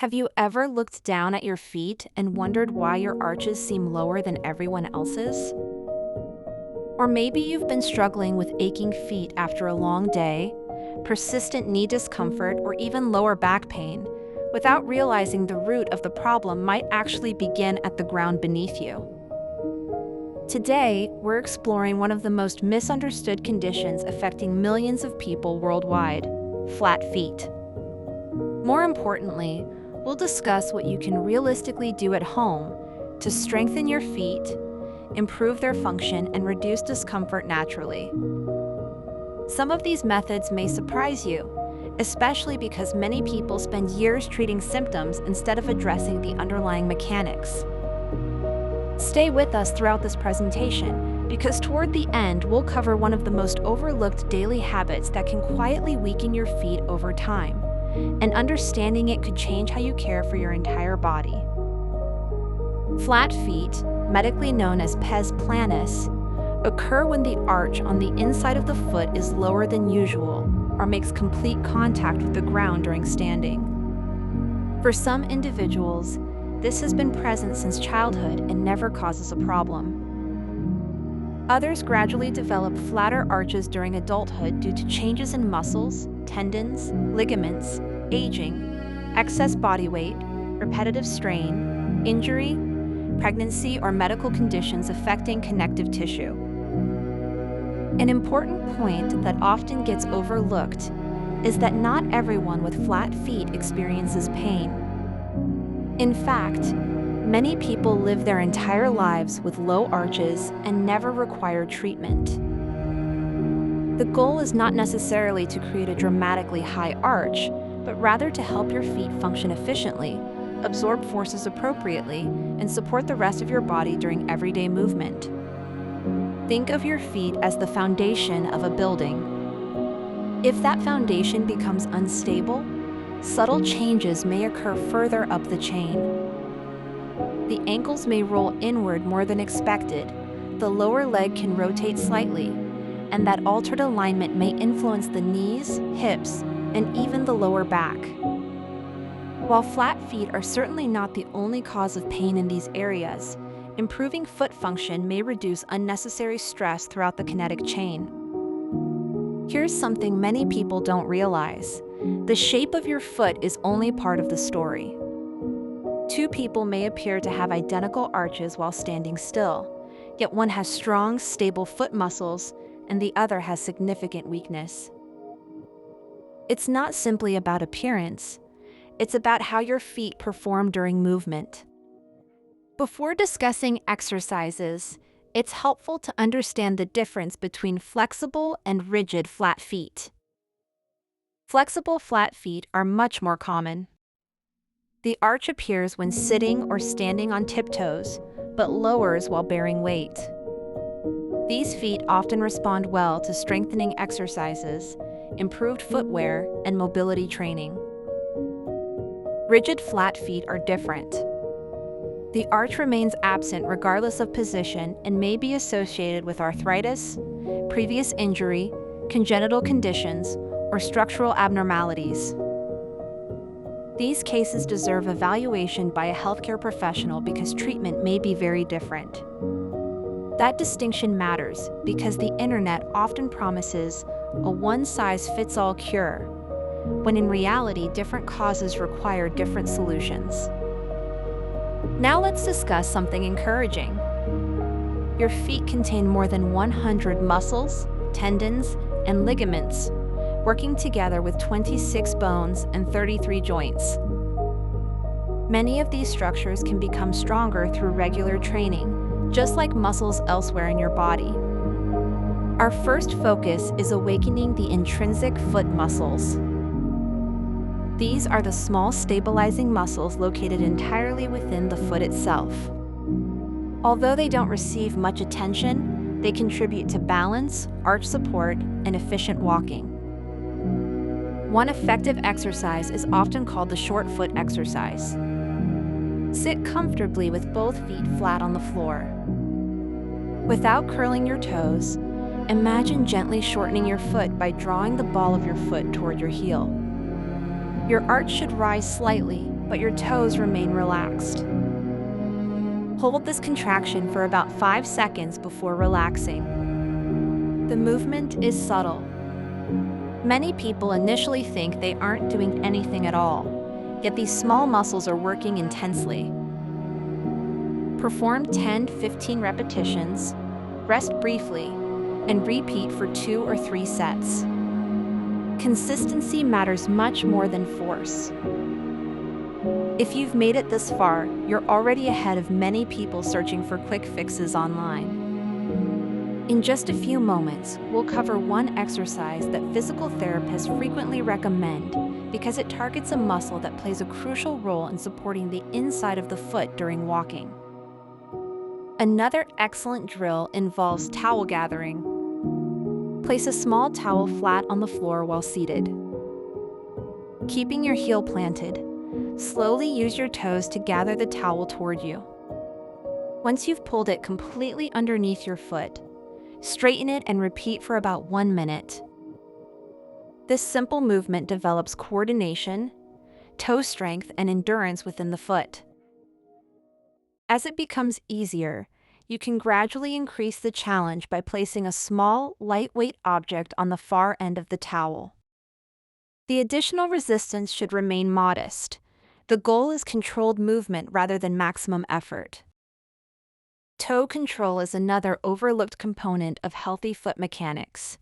Have you ever looked down at your feet and wondered why your arches seem lower than everyone else's? Or maybe you've been struggling with aching feet after a long day, persistent knee discomfort, or even lower back pain, without realizing the root of the problem might actually begin at the ground beneath you. Today, we're exploring one of the most misunderstood conditions affecting millions of people worldwide: flat feet. More importantly, we'll discuss what you can realistically do at home to strengthen your feet, improve their function, and reduce discomfort naturally. Some of these methods may surprise you, especially because many people spend years treating symptoms instead of addressing the underlying mechanics. Stay with us throughout this presentation, because toward the end, we'll cover one of the most overlooked daily habits that can quietly weaken your feet over time, and understanding it could change how you care for your entire body. Flat feet, medically known as pes planus, occur when the arch on the inside of the foot is lower than usual or makes complete contact with the ground during standing. For some individuals, this has been present since childhood and never causes a problem. Others gradually develop flatter arches during adulthood due to changes in muscles, tendons, ligaments, aging, excess body weight, repetitive strain, injury, pregnancy, or medical conditions affecting connective tissue. An important point that often gets overlooked is that not everyone with flat feet experiences pain. In fact, many people live their entire lives with low arches and never require treatment. The goal is not necessarily to create a dramatically high arch, but rather to help your feet function efficiently, absorb forces appropriately, and support the rest of your body during everyday movement. Think of your feet as the foundation of a building. If that foundation becomes unstable, subtle changes may occur further up the chain. The ankles may roll inward more than expected, the lower leg can rotate slightly, and that altered alignment may influence the knees, hips, and even the lower back. While flat feet are certainly not the only cause of pain in these areas, improving foot function may reduce unnecessary stress throughout the kinetic chain. Here's something many people don't realize. The shape of your foot is only part of the story. Two people may appear to have identical arches while standing still, yet one has strong, stable foot muscles and the other has significant weakness. It's not simply about appearance, it's about how your feet perform during movement. Before discussing exercises, it's helpful to understand the difference between flexible and rigid flat feet. Flexible flat feet are much more common. The arch appears when sitting or standing on tiptoes, but lowers while bearing weight. These feet often respond well to strengthening exercises, improved footwear, and mobility training. Rigid flat feet are different. The arch remains absent regardless of position and may be associated with arthritis, previous injury, congenital conditions, or structural abnormalities. These cases deserve evaluation by a healthcare professional because treatment may be very different. That distinction matters because the internet often promises a one-size-fits-all cure, when in reality, different causes require different solutions. Now let's discuss something encouraging. Your feet contain more than 100 muscles, tendons, and ligaments, working together with 26 bones and 33 joints. Many of these structures can become stronger through regular training, just like muscles elsewhere in your body. Our first focus is awakening the intrinsic foot muscles. These are the small stabilizing muscles located entirely within the foot itself. Although they don't receive much attention, they contribute to balance, arch support, and efficient walking. One effective exercise is often called the short foot exercise. Sit comfortably with both feet flat on the floor. Without curling your toes, imagine gently shortening your foot by drawing the ball of your foot toward your heel. Your arch should rise slightly, but your toes remain relaxed. Hold this contraction for about 5 seconds before relaxing. The movement is subtle. Many people initially think they aren't doing anything at all, yet these small muscles are working intensely. Perform 10-15 repetitions, rest briefly, and repeat for 2 or 3 sets. Consistency matters much more than force. If you've made it this far, you're already ahead of many people searching for quick fixes online. In just a few moments, we'll cover one exercise that physical therapists frequently recommend because it targets a muscle that plays a crucial role in supporting the inside of the foot during walking. Another excellent drill involves towel gathering. Place a small towel flat on the floor while seated. Keeping your heel planted, slowly use your toes to gather the towel toward you. Once you've pulled it completely underneath your foot, straighten it and repeat for about 1 minute. This simple movement develops coordination, toe strength, and endurance within the foot. As it becomes easier, you can gradually increase the challenge by placing a small, lightweight object on the far end of the towel. The additional resistance should remain modest. The goal is controlled movement rather than maximum effort. Toe control is another overlooked component of healthy foot mechanics.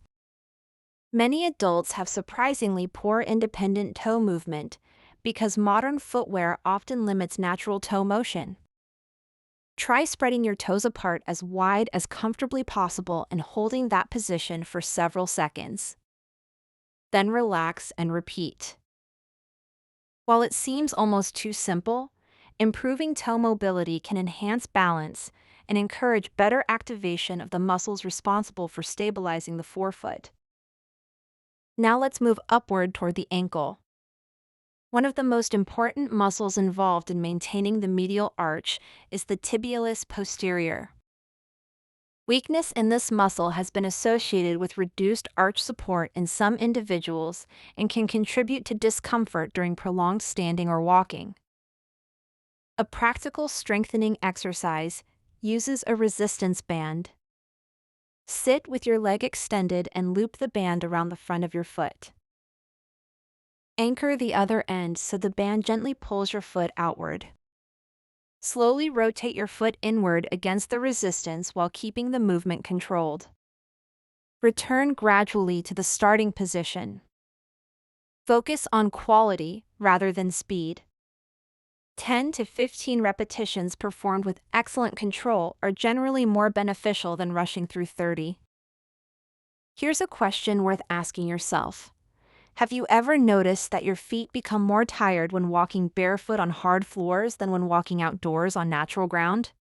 Many adults have surprisingly poor independent toe movement because modern footwear often limits natural toe motion. Try spreading your toes apart as wide as comfortably possible and holding that position for several seconds. Then relax and repeat. While it seems almost too simple, improving toe mobility can enhance balance and encourage better activation of the muscles responsible for stabilizing the forefoot. Now let's move upward toward the ankle. One of the most important muscles involved in maintaining the medial arch is the tibialis posterior. Weakness in this muscle has been associated with reduced arch support in some individuals and can contribute to discomfort during prolonged standing or walking. A practical strengthening exercise uses a resistance band. Sit with your leg extended and loop the band around the front of your foot. Anchor the other end so the band gently pulls your foot outward. Slowly rotate your foot inward against the resistance while keeping the movement controlled. Return gradually to the starting position. Focus on quality rather than speed. 10 to 15 repetitions performed with excellent control are generally more beneficial than rushing through 30. Here's a question worth asking yourself. Have you ever noticed that your feet become more tired when walking barefoot on hard floors than when walking outdoors on natural ground?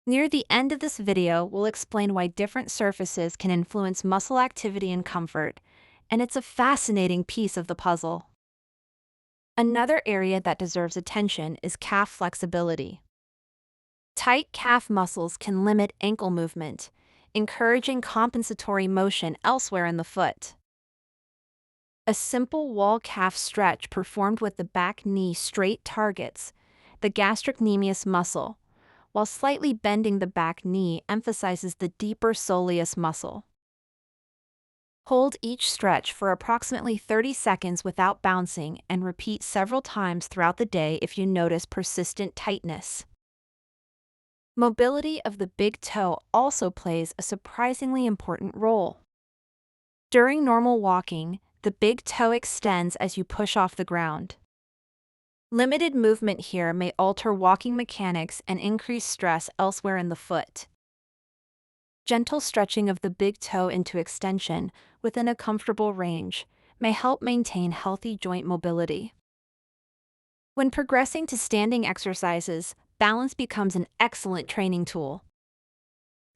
Near the end of this video, we'll explain why different surfaces can influence muscle activity and comfort, and it's a fascinating piece of the puzzle. Another area that deserves attention is calf flexibility. Tight calf muscles can limit ankle movement, encouraging compensatory motion elsewhere in the foot. A simple wall calf stretch performed with the back knee straight targets the gastrocnemius muscle, while slightly bending the back knee emphasizes the deeper soleus muscle. Hold each stretch for approximately 30 seconds without bouncing and repeat several times throughout the day if you notice persistent tightness. Mobility of the big toe also plays a surprisingly important role. During normal walking, the big toe extends as you push off the ground. Limited movement here may alter walking mechanics and increase stress elsewhere in the foot. Gentle stretching of the big toe into extension within a comfortable range may help maintain healthy joint mobility. When progressing to standing exercises, balance becomes an excellent training tool.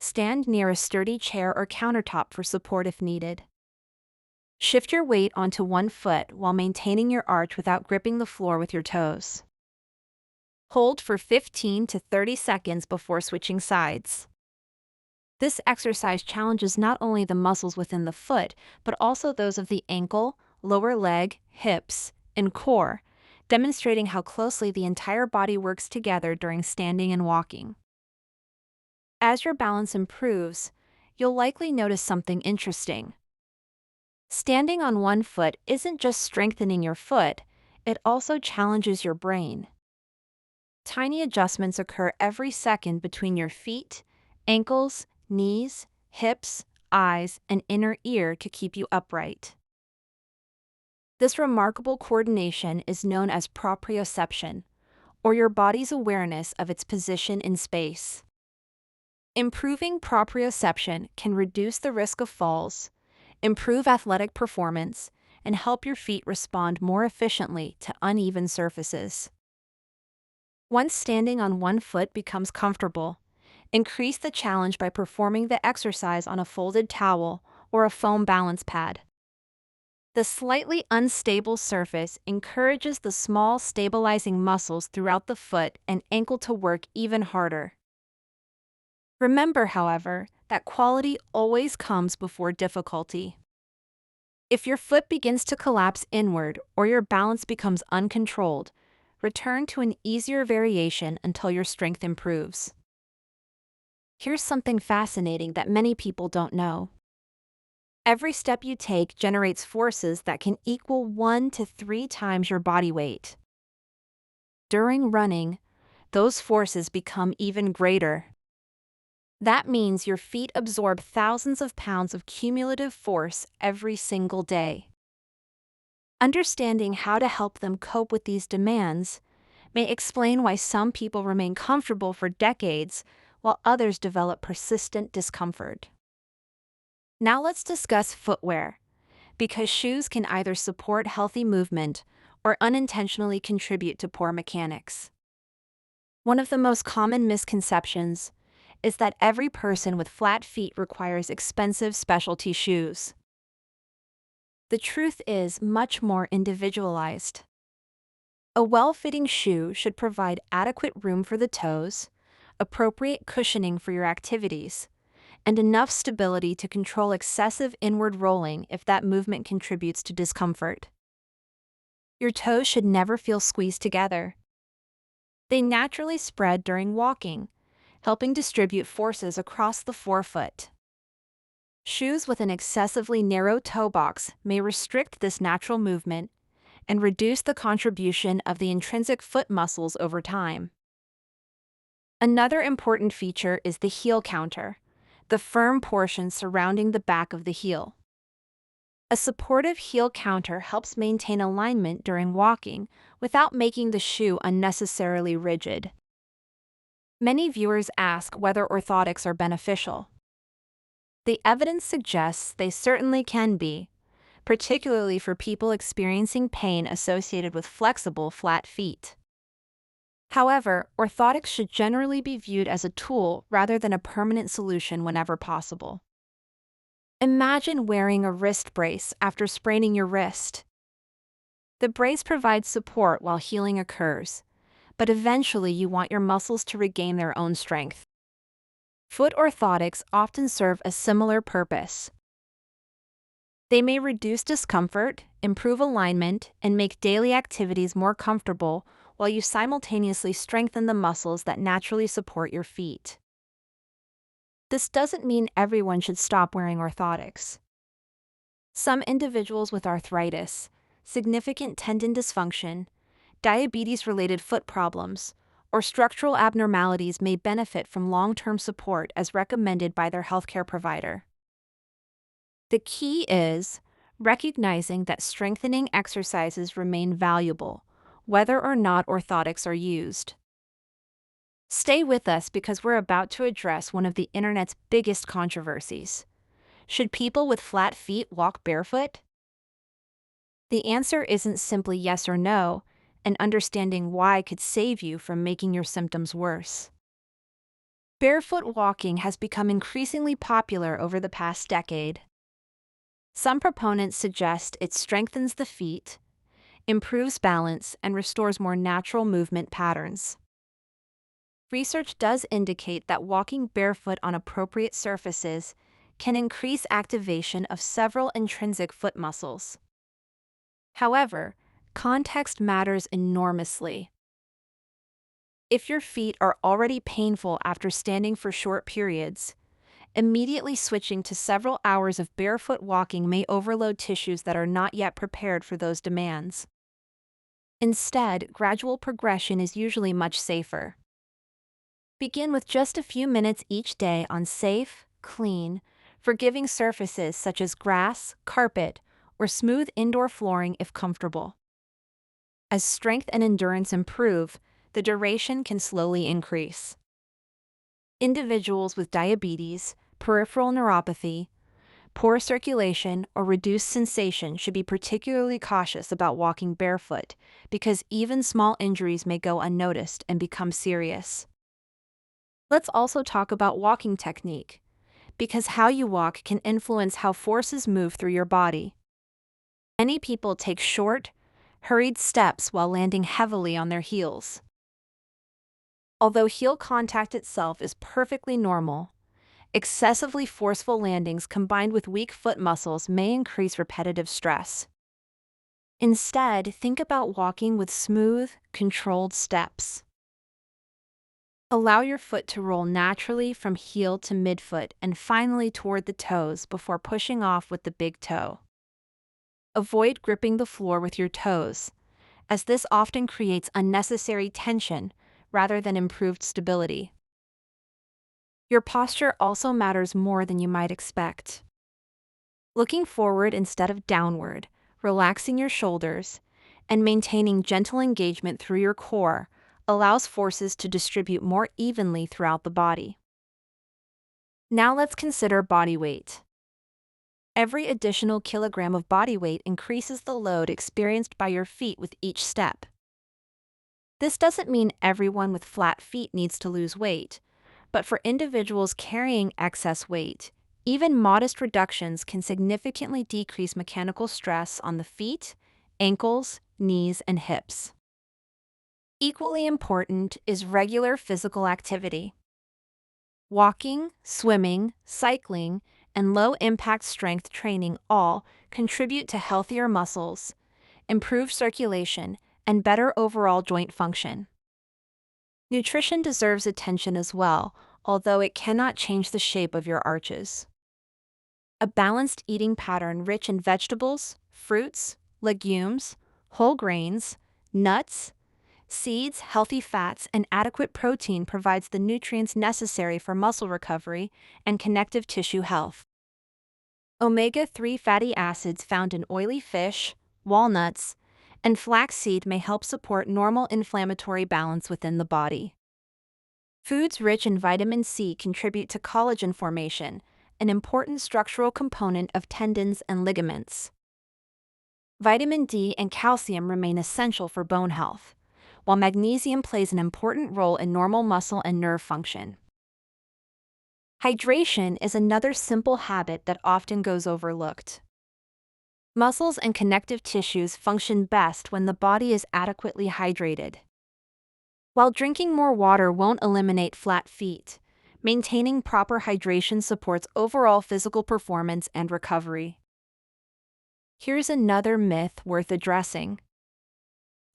Stand near a sturdy chair or countertop for support if needed. Shift your weight onto one foot while maintaining your arch without gripping the floor with your toes. Hold for 15 to 30 seconds before switching sides. This exercise challenges not only the muscles within the foot, but also those of the ankle, lower leg, hips, and core, demonstrating how closely the entire body works together during standing and walking. As your balance improves, you'll likely notice something interesting. Standing on one foot isn't just strengthening your foot, it also challenges your brain. Tiny adjustments occur every second between your feet, ankles, knees, hips, eyes, and inner ear to keep you upright. This remarkable coordination is known as proprioception, or your body's awareness of its position in space. Improving proprioception can reduce the risk of falls, improve athletic performance, and help your feet respond more efficiently to uneven surfaces. Once standing on one foot becomes comfortable, increase the challenge by performing the exercise on a folded towel or a foam balance pad. The slightly unstable surface encourages the small stabilizing muscles throughout the foot and ankle to work even harder. Remember, however, that quality always comes before difficulty. If your foot begins to collapse inward or your balance becomes uncontrolled, return to an easier variation until your strength improves. Here's something fascinating that many people don't know. Every step you take generates forces that can equal 1 to 3 times your body weight. During running, those forces become even greater. That means your feet absorb thousands of pounds of cumulative force every single day. Understanding how to help them cope with these demands may explain why some people remain comfortable for decades while others develop persistent discomfort. Now let's discuss footwear, because shoes can either support healthy movement or unintentionally contribute to poor mechanics. One of the most common misconceptions is that every person with flat feet requires expensive specialty shoes. The truth is much more individualized. A well-fitting shoe should provide adequate room for the toes, appropriate cushioning for your activities, and enough stability to control excessive inward rolling if that movement contributes to discomfort. Your toes should never feel squeezed together. They naturally spread during walking, helping distribute forces across the forefoot. Shoes with an excessively narrow toe box may restrict this natural movement and reduce the contribution of the intrinsic foot muscles over time. Another important feature is the heel counter, the firm portion surrounding the back of the heel. A supportive heel counter helps maintain alignment during walking without making the shoe unnecessarily rigid. Many viewers ask whether orthotics are beneficial. The evidence suggests they certainly can be, particularly for people experiencing pain associated with flexible, flat feet. However, orthotics should generally be viewed as a tool rather than a permanent solution whenever possible. Imagine wearing a wrist brace after spraining your wrist. The brace provides support while healing occurs, but eventually you want your muscles to regain their own strength. Foot orthotics often serve a similar purpose. They may reduce discomfort, improve alignment, and make daily activities more comfortable while you simultaneously strengthen the muscles that naturally support your feet. This doesn't mean everyone should stop wearing orthotics. Some individuals with arthritis, significant tendon dysfunction, diabetes-related foot problems, or structural abnormalities may benefit from long-term support as recommended by their healthcare provider. The key is recognizing that strengthening exercises remain valuable, whether or not orthotics are used. Stay with us because we're about to address one of the internet's biggest controversies. Should people with flat feet walk barefoot? The answer isn't simply yes or no, and understanding why could save you from making your symptoms worse. Barefoot walking has become increasingly popular over the past decade. Some proponents suggest it strengthens the feet, improves balance, and restores more natural movement patterns. Research does indicate that walking barefoot on appropriate surfaces can increase activation of several intrinsic foot muscles. However, Context matters enormously. If your feet are already painful after standing for short periods, immediately switching to several hours of barefoot walking may overload tissues that are not yet prepared for those demands. Instead, gradual progression is usually much safer. Begin with just a few minutes each day on safe, clean, forgiving surfaces such as grass, carpet, or smooth indoor flooring if comfortable. As strength and endurance improve, the duration can slowly increase. Individuals with diabetes, peripheral neuropathy, poor circulation, or reduced sensation should be particularly cautious about walking barefoot because even small injuries may go unnoticed and become serious. Let's also talk about walking technique, because how you walk can influence how forces move through your body. Many people take short, hurried steps while landing heavily on their heels. Although heel contact itself is perfectly normal, excessively forceful landings combined with weak foot muscles may increase repetitive stress. Instead, think about walking with smooth, controlled steps. Allow your foot to roll naturally from heel to midfoot and finally toward the toes before pushing off with the big toe. Avoid gripping the floor with your toes, as this often creates unnecessary tension rather than improved stability. Your posture also matters more than you might expect. Looking forward instead of downward, relaxing your shoulders, and maintaining gentle engagement through your core allows forces to distribute more evenly throughout the body. Now let's consider body weight. Every additional kilogram of body weight increases the load experienced by your feet with each step. This doesn't mean everyone with flat feet needs to lose weight, but for individuals carrying excess weight, even modest reductions can significantly decrease mechanical stress on the feet, ankles, knees, and hips. Equally important is regular physical activity. Walking, swimming, cycling, and low-impact strength training all contribute to healthier muscles, improved circulation, and better overall joint function. Nutrition deserves attention as well, although it cannot change the shape of your arches. A balanced eating pattern rich in vegetables, fruits, legumes, whole grains, nuts, seeds, healthy fats, and adequate protein provides the nutrients necessary for muscle recovery and connective tissue health. Omega-3 fatty acids found in oily fish, walnuts, and flaxseed may help support normal inflammatory balance within the body. Foods rich in vitamin C contribute to collagen formation, an important structural component of tendons and ligaments. Vitamin D and calcium remain essential for bone health, while magnesium plays an important role in normal muscle and nerve function. Hydration is another simple habit that often goes overlooked. Muscles and connective tissues function best when the body is adequately hydrated. While drinking more water won't eliminate flat feet, maintaining proper hydration supports overall physical performance and recovery. Here's another myth worth addressing.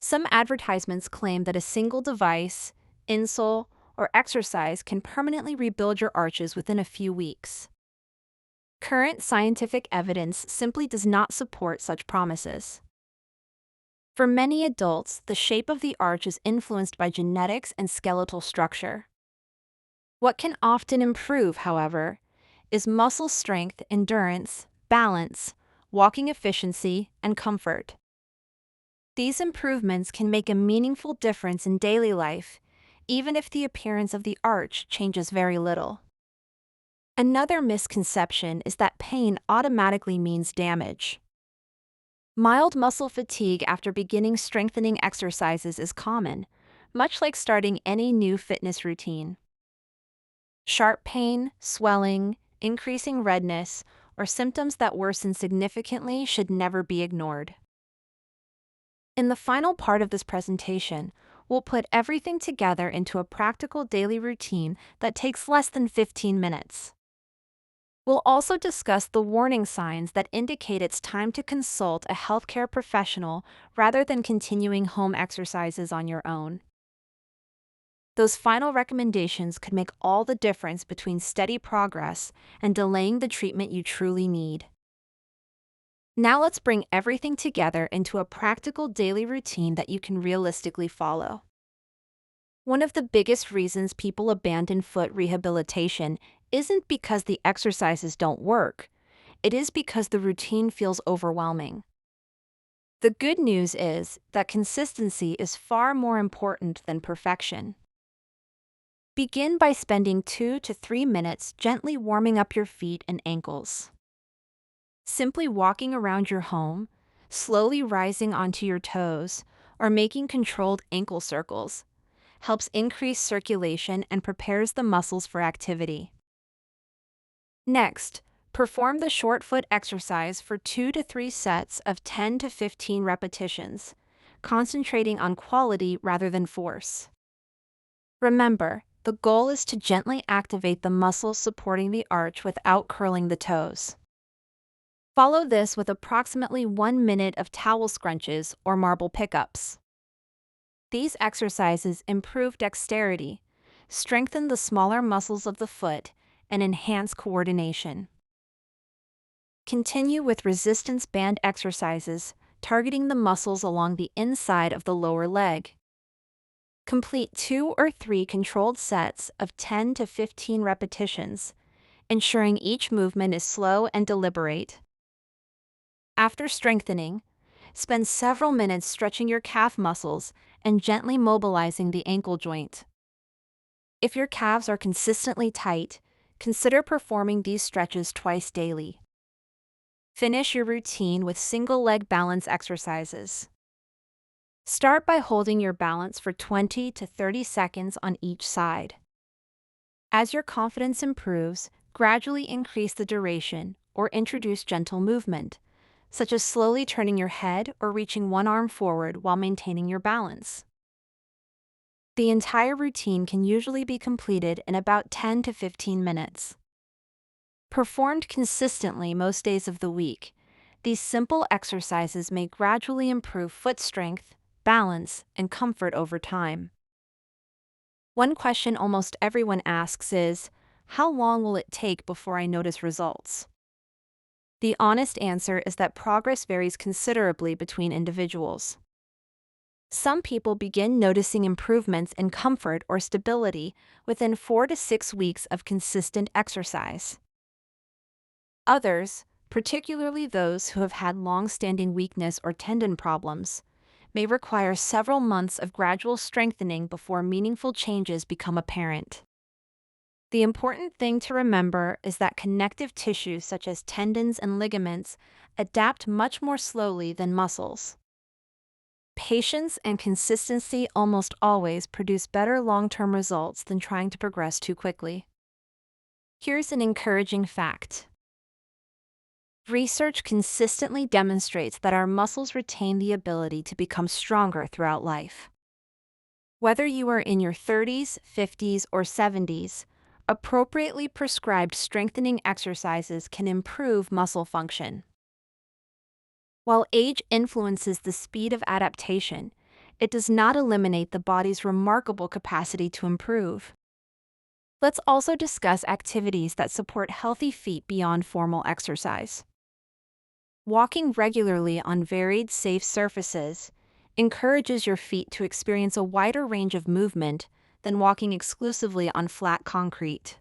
Some advertisements claim that a single device, insole, or exercise can permanently rebuild your arches within a few weeks. Current scientific evidence simply does not support such promises. For many adults, the shape of the arch is influenced by genetics and skeletal structure. What can often improve, however, is muscle strength, endurance, balance, walking efficiency, and comfort. These improvements can make a meaningful difference in daily life, even if the appearance of the arch changes very little. Another misconception is that pain automatically means damage. Mild muscle fatigue after beginning strengthening exercises is common, much like starting any new fitness routine. Sharp pain, swelling, increasing redness, or symptoms that worsen significantly should never be ignored. In the final part of this presentation, we'll put everything together into a practical daily routine that takes less than 15 minutes. We'll also discuss the warning signs that indicate it's time to consult a healthcare professional rather than continuing home exercises on your own. Those final recommendations could make all the difference between steady progress and delaying the treatment you truly need. Now let's bring everything together into a practical daily routine that you can realistically follow. One of the biggest reasons people abandon foot rehabilitation isn't because the exercises don't work, it is because the routine feels overwhelming. The good news is that consistency is far more important than perfection. Begin by spending 2 to 3 minutes gently warming up your feet and ankles. Simply walking around your home, slowly rising onto your toes, or making controlled ankle circles helps increase circulation and prepares the muscles for activity. Next, perform the short foot exercise for 2 to 3 sets of 10 to 15 repetitions, concentrating on quality rather than force. Remember, the goal is to gently activate the muscles supporting the arch without curling the toes. Follow this with approximately 1 minute of towel scrunches or marble pickups. These exercises improve dexterity, strengthen the smaller muscles of the foot, and enhance coordination. Continue with resistance band exercises, targeting the muscles along the inside of the lower leg. Complete 2 or 3 controlled sets of 10 to 15 repetitions, ensuring each movement is slow and deliberate. After strengthening, spend several minutes stretching your calf muscles and gently mobilizing the ankle joint. If your calves are consistently tight, consider performing these stretches twice daily. Finish your routine with single leg balance exercises. Start by holding your balance for 20 to 30 seconds on each side. As your confidence improves, gradually increase the duration or introduce gentle movement, such as slowly turning your head or reaching one arm forward while maintaining your balance. The entire routine can usually be completed in about 10 to 15 minutes. Performed consistently most days of the week, these simple exercises may gradually improve foot strength, balance, and comfort over time. One question almost everyone asks is, how long will it take before I notice results? The honest answer is that progress varies considerably between individuals. Some people begin noticing improvements in comfort or stability within 4 to 6 weeks of consistent exercise. Others, particularly those who have had long-standing weakness or tendon problems, may require several months of gradual strengthening before meaningful changes become apparent. The important thing to remember is that connective tissues such as tendons and ligaments adapt much more slowly than muscles. Patience and consistency almost always produce better long-term results than trying to progress too quickly. Here's an encouraging fact. Research consistently demonstrates that our muscles retain the ability to become stronger throughout life. Whether you are in your 30s, 50s, or 70s, appropriately prescribed strengthening exercises can improve muscle function. While age influences the speed of adaptation, it does not eliminate the body's remarkable capacity to improve. Let's also discuss activities that support healthy feet beyond formal exercise. Walking regularly on varied, safe surfaces encourages your feet to experience a wider range of movement than walking exclusively on flat concrete.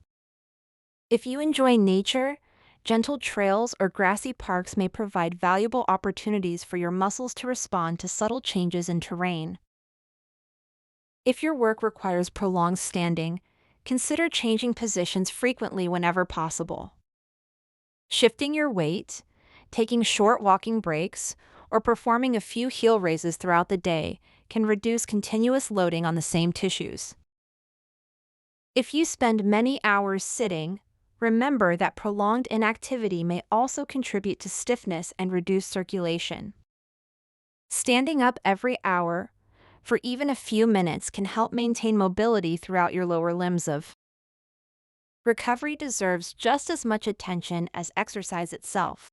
If you enjoy nature, gentle trails or grassy parks may provide valuable opportunities for your muscles to respond to subtle changes in terrain. If your work requires prolonged standing, consider changing positions frequently whenever possible. Shifting your weight, taking short walking breaks, or performing a few heel raises throughout the day can reduce continuous loading on the same tissues. If you spend many hours sitting, remember that prolonged inactivity may also contribute to stiffness and reduce circulation. Standing up every hour, for even a few minutes, can help maintain mobility throughout your lower limbs. Recovery deserves just as much attention as exercise itself.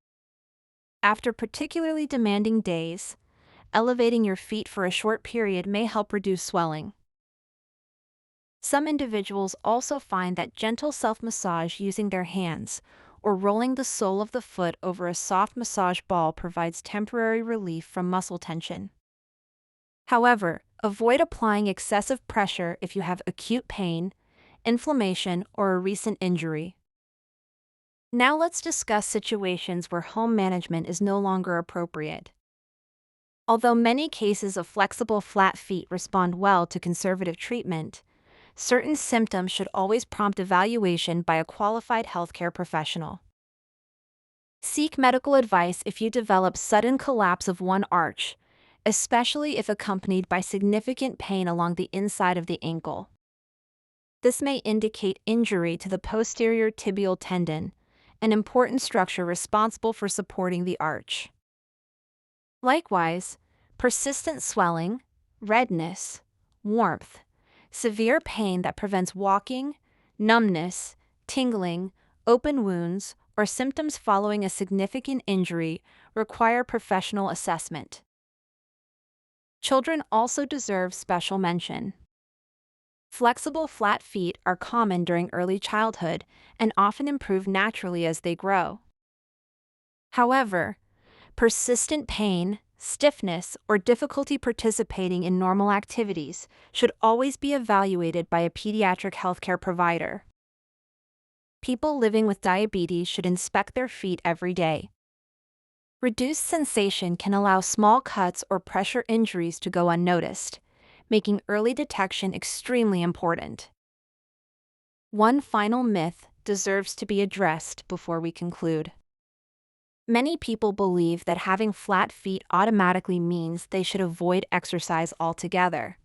After particularly demanding days, elevating your feet for a short period may help reduce swelling. Some individuals also find that gentle self-massage using their hands or rolling the sole of the foot over a soft massage ball provides temporary relief from muscle tension. However, avoid applying excessive pressure if you have acute pain, inflammation, or a recent injury. Now let's discuss situations where home management is no longer appropriate. Although many cases of flexible flat feet respond well to conservative treatment, certain symptoms should always prompt evaluation by a qualified healthcare professional. Seek medical advice if you develop sudden collapse of one arch, especially if accompanied by significant pain along the inside of the ankle. This may indicate injury to the posterior tibial tendon, an important structure responsible for supporting the arch. Likewise, persistent swelling, redness, warmth, severe pain that prevents walking, numbness, tingling, open wounds, or symptoms following a significant injury require professional assessment. Children also deserve special mention. Flexible flat feet are common during early childhood and often improve naturally as they grow. However, persistent pain, stiffness, or difficulty participating in normal activities should always be evaluated by a pediatric healthcare provider. People living with diabetes should inspect their feet every day. Reduced sensation can allow small cuts or pressure injuries to go unnoticed, making early detection extremely important. One final myth deserves to be addressed before we conclude. Many people believe that having flat feet automatically means they should avoid exercise altogether.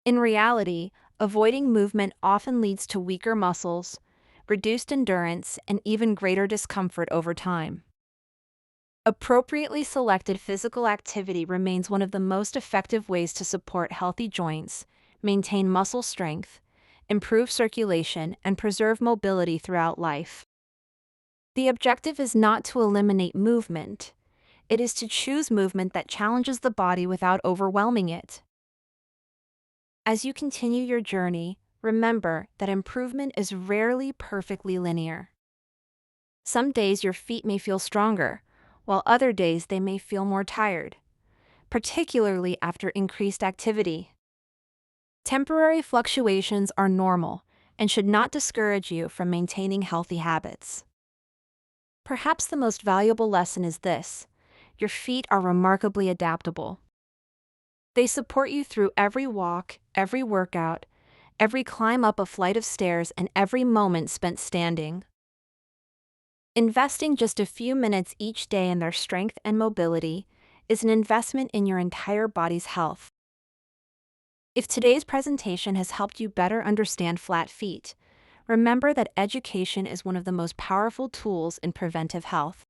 In reality, avoiding movement often leads to weaker muscles, reduced endurance, and even greater discomfort over time. Appropriately selected physical activity remains one of the most effective ways to support healthy joints, maintain muscle strength, improve circulation, and preserve mobility throughout life. The objective is not to eliminate movement. It is to choose movement that challenges the body without overwhelming it. As you continue your journey, remember that improvement is rarely perfectly linear. Some days your feet may feel stronger, while other days they may feel more tired, particularly after increased activity. Temporary fluctuations are normal and should not discourage you from maintaining healthy habits. Perhaps the most valuable lesson is this: your feet are remarkably adaptable. They support you through every walk, every workout, every climb up a flight of stairs, and every moment spent standing. Investing just a few minutes each day in their strength and mobility is an investment in your entire body's health. If today's presentation has helped you better understand flat feet, remember that education is one of the most powerful tools in preventive health.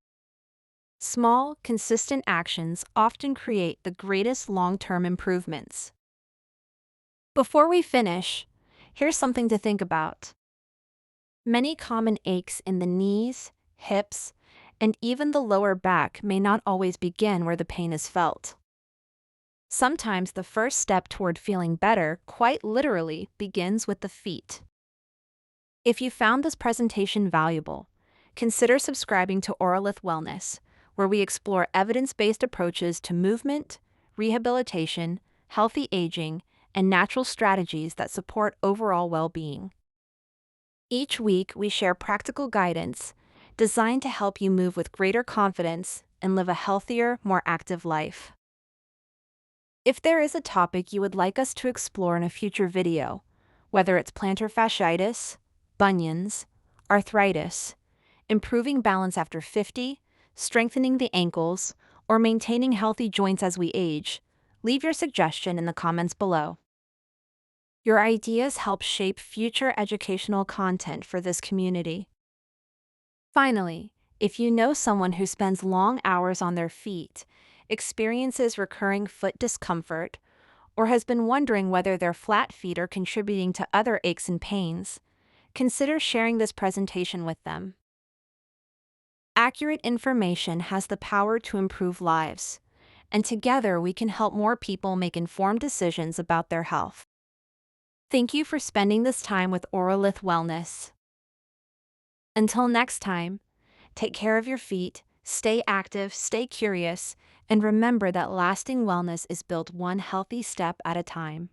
Small, consistent actions often create the greatest long-term improvements. Before we finish, here's something to think about. Many common aches in the knees, hips, and even the lower back may not always begin where the pain is felt. Sometimes the first step toward feeling better, quite literally, begins with the feet. If you found this presentation valuable, consider subscribing to Auralith Wellness, where we explore evidence-based approaches to movement, rehabilitation, healthy aging, and natural strategies that support overall well-being. Each week, we share practical guidance designed to help you move with greater confidence and live a healthier, more active life. If there is a topic you would like us to explore in a future video, whether it's plantar fasciitis, bunions, arthritis, improving balance after 50, strengthening the ankles, or maintaining healthy joints as we age, leave your suggestion in the comments below. Your ideas help shape future educational content for this community. Finally, if you know someone who spends long hours on their feet, experiences recurring foot discomfort, or has been wondering whether their flat feet are contributing to other aches and pains, consider sharing this presentation with them. Accurate information has the power to improve lives, and together we can help more people make informed decisions about their health. Thank you for spending this time with Auralith Wellness. Until next time, take care of your feet, stay active, stay curious, and remember that lasting wellness is built one healthy step at a time.